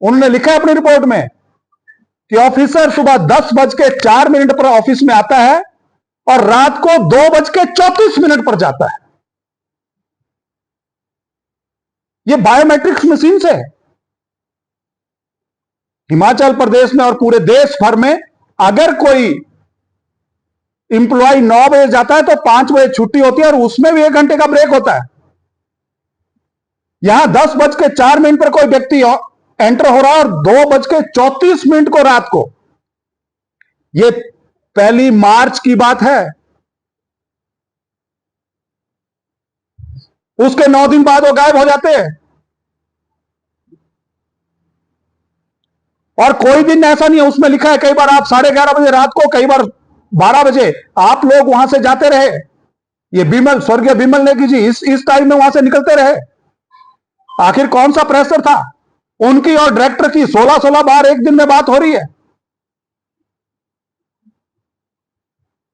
उन्होंने लिखा है अपनी रिपोर्ट में कि ऑफिसर सुबह 10:04 पर ऑफिस में आता है और रात को 2:34 पर जाता है। ये बायोमेट्रिक्स मशीन से हिमाचल प्रदेश में और पूरे देश भर में अगर कोई इंप्लॉय 9 बजे जाता है तो 5 बजे छुट्टी होती है और उसमें भी 1 घंटे का ब्रेक होता है। यहां 10:04 पर कोई व्यक्ति एंटर हो रहा है और 2:34 को रात को। यह 1 मार्च की बात है। उसके 9 दिन बाद वो गायब हो जाते हैं। और कोई दिन ऐसा नहीं है, उसमें लिखा है कई बार आप 11:30 बजे रात को, कई बार 12 बजे आप लोग वहां से जाते रहे। ये बिमल, स्वर्गीय बिमल नेगी जी इस टाइम में वहां से निकलते रहे। आखिर कौन सा प्रेशर था? उनकी और डायरेक्टर की 16 बार एक दिन में बात हो रही है।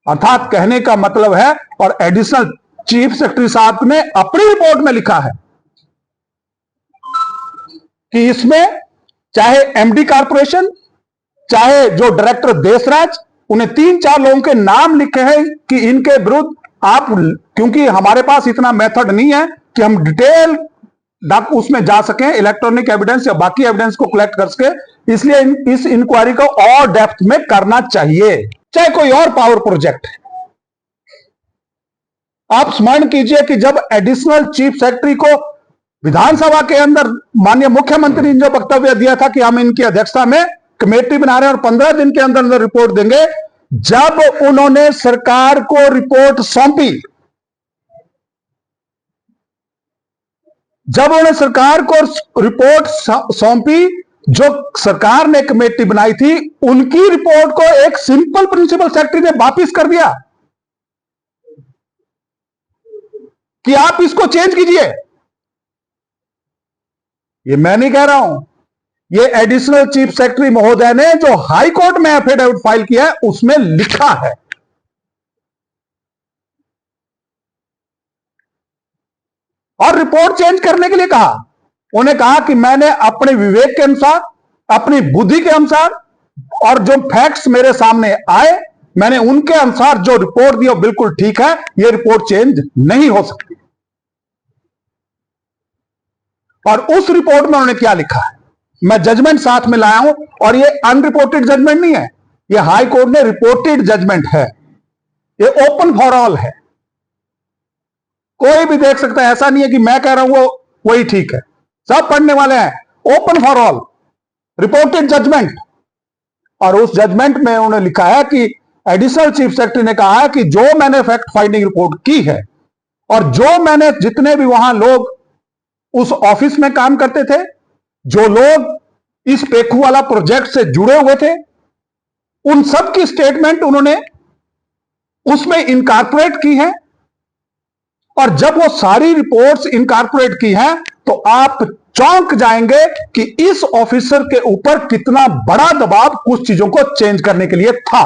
अर्थात कहने का मतलब है, और एडिशनल चीफ सेक्रेटरी साहब ने अपनी रिपोर्ट में लिखा है कि इसमें चाहे एमडी कॉर्पोरेशन, चाहे जो डायरेक्टर देशराज, उन्हें 3-4 लोगों के नाम लिखे हैं कि इनके विरुद्ध आप, क्योंकि हमारे पास इतना मेथड नहीं है कि हम डिटेल उसमें जा सकें, इलेक्ट्रॉनिक एविडेंस या बाकी एविडेंस को कलेक्ट कर सके, इसलिए इस इंक्वायरी को और डेप्थ में करना चाहिए। चाहे कोई और पावर प्रोजेक्ट है। आप स्मरण कीजिए कि जब एडिशनल चीफ सेक्रेटरी को विधानसभा के अंदर माननीय मुख्यमंत्री ने जो वक्तव्य दिया था कि हम इनकी अध्यक्षता में कमेटी बना रहे हैं और 15 दिन के अंदर अंदर रिपोर्ट देंगे, जब उन्होंने सरकार को रिपोर्ट सौंपी, जब उन्होंने सरकार को रिपोर्ट सौंपी, जो सरकार ने कमेटी बनाई थी, उनकी रिपोर्ट को एक सिंपल प्रिंसिपल सेक्रेटरी ने वापिस कर दिया कि आप इसको चेंज कीजिए। ये मैं नहीं कह रहा हूं, ये एडिशनल चीफ सेक्रेटरी महोदय ने जो हाई कोर्ट में एफिडेविट फाइल किया है उसमें लिखा है। और रिपोर्ट चेंज करने के लिए कहा। उन्हें कहा कि मैंने अपने विवेक के अनुसार, अपनी बुद्धि के अनुसार और जो फैक्ट्स मेरे सामने आए, मैंने उनके अनुसार जो रिपोर्ट दी वो बिल्कुल ठीक है, ये रिपोर्ट चेंज नहीं हो सकती। और उस रिपोर्ट में उन्होंने क्या लिखा है, मैं जजमेंट साथ में लाया हूं, और ये अनरिपोर्टेड जजमेंट नहीं है, ये हाई कोर्ट ने रिपोर्टेड जजमेंट है, ये ओपन फॉर ऑल है, कोई भी देख सकता है। ऐसा नहीं है कि मैं कह रहा हूं वो वही ठीक है, सब पढ़ने वाले हैं। Open for all reported judgement. और उस जजमेंट में उन्होंने लिखा है कि एडिशनल चीफ सेक्रेटरी ने कहा है कि जो मैंने फैक्ट फाइंडिंग रिपोर्ट की है और जो मैंने जितने भी वहां लोग उस ऑफिस में काम करते थे, जो लोग इस पेखू वाला प्रोजेक्ट से जुड़े हुए थे, उन सब की स्टेटमेंट उन्होंने उसमें इनकॉर्पोरेट की है। और जब वो सारी रिपोर्ट्स इनकॉर्पोरेट की हैं तो आप चौंक जाएंगे कि इस ऑफिसर के ऊपर कितना बड़ा दबाव कुछ चीजों को चेंज करने के लिए था।